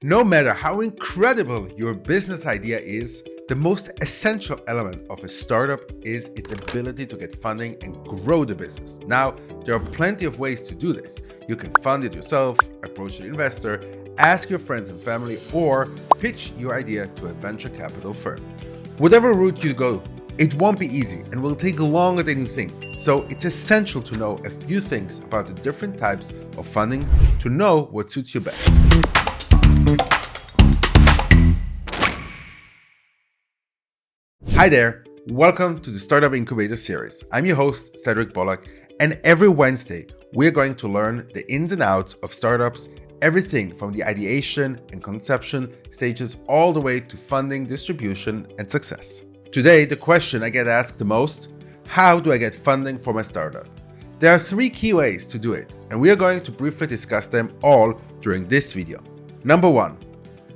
No matter how incredible your business idea is, the most essential element of a startup is its ability to get funding and grow the business. Now, there are plenty of ways to do this. You can fund it yourself, approach an investor, ask your friends and family, or pitch your idea to a venture capital firm. Whatever route you go, it won't be easy and will take longer than you think. So it's essential to know a few things about the different types of funding to know what suits you best. Hi there, welcome to the Startup Incubator Series. I'm your host, Cédric Bollag, and every Wednesday, we're going to learn the ins and outs of startups, everything from the ideation and conception stages all the way to funding, distribution, and success. Today, the question I get asked the most, how do I get funding for my startup? There are three key ways to do it, and we are going to briefly discuss them all during this video. Number one,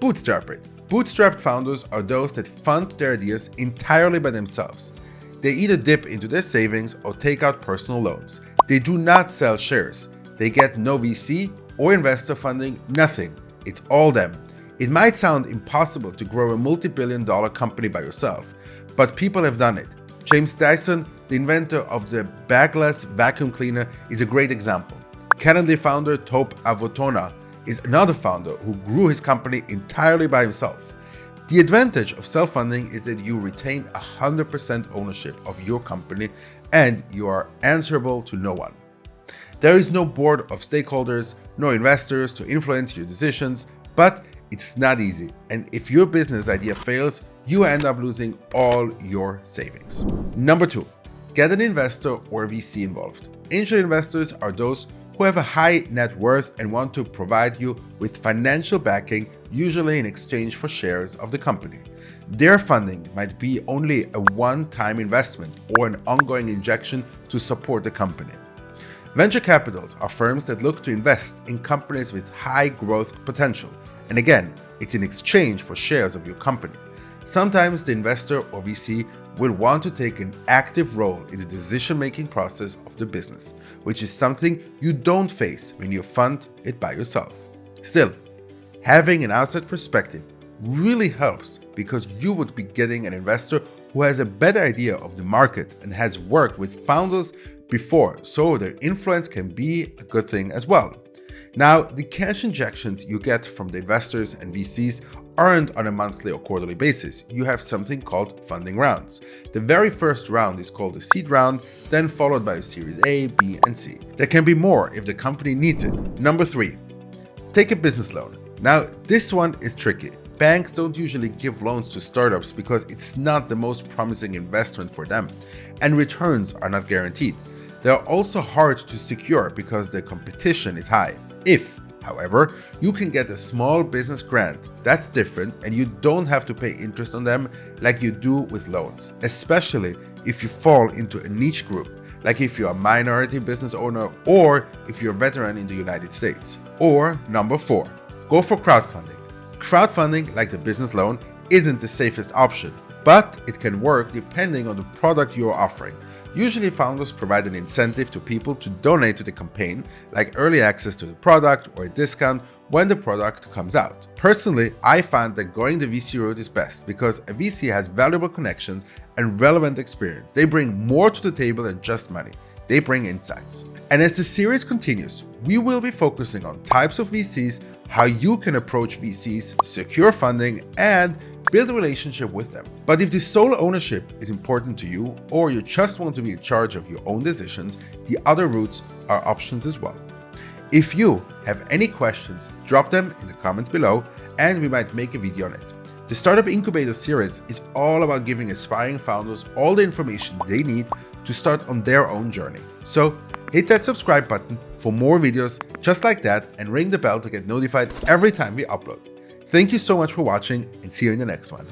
bootstrap it. Bootstrapped founders are those that fund their ideas entirely by themselves. They either dip into their savings or take out personal loans. They do not sell shares. They get no VC or investor funding, nothing. It's all them. It might sound impossible to grow a multi-billion-dollar company by yourself, but people have done it. James Dyson, the inventor of the bagless vacuum cleaner, is a great example. Calendly founder Tope Avotona is another founder who grew his company entirely by himself. The advantage of self-funding is that you retain 100% ownership of your company and you are answerable to no one. There is no board of stakeholders, no investors to influence your decisions, but it's not easy. And if your business idea fails, you end up losing all your savings. Number two, get an investor or VC involved. Angel investors are those who have a high net worth and want to provide you with financial backing, usually in exchange for shares of the company. Their funding might be only a one-time investment or an ongoing injection to support the company. Venture capitals are firms that look to invest in companies with high growth potential. And again, it's in exchange for shares of your company. Sometimes the investor or VC will want to take an active role in the decision-making process of the business, which is something you don't face when you fund it by yourself. Still, having an outside perspective really helps because you would be getting an investor who has a better idea of the market and has worked with founders before, so their influence can be a good thing as well. Now, the cash injections you get from the investors and VCs aren't on a monthly or quarterly basis. You have something called funding rounds. The very first round is called a seed round, then followed by a series A, B, and C. There can be more if the company needs it. Number three, take a business loan. Now, this one is tricky. Banks don't usually give loans to startups because it's not the most promising investment for them, and returns are not guaranteed. They are also hard to secure because the competition is high. If, however, you can get a small business grant, that's different and you don't have to pay interest on them like you do with loans, especially if you fall into a niche group, like if you're a minority business owner or if you're a veteran in the United States. Or number four, go for crowdfunding. Crowdfunding, like the business loan, isn't the safest option, but it can work depending on the product you're offering. Usually founders provide an incentive to people to donate to the campaign, like early access to the product or a discount when the product comes out. Personally, I find that going the VC route is best because a VC has valuable connections and relevant experience. They bring more to the table than just money. They bring insights. And as the series continues, we will be focusing on types of VCs, how you can approach VCs, secure funding, and build a relationship with them. But if the sole ownership is important to you, or you just want to be in charge of your own decisions, the other routes are options as well. If you have any questions, drop them in the comments below, and we might make a video on it. The Startup Incubator Series is all about giving aspiring founders all the information they need to start on their own journey. So hit that subscribe button for more videos just like that and ring the bell to get notified every time we upload. Thank you so much for watching and see you in the next one.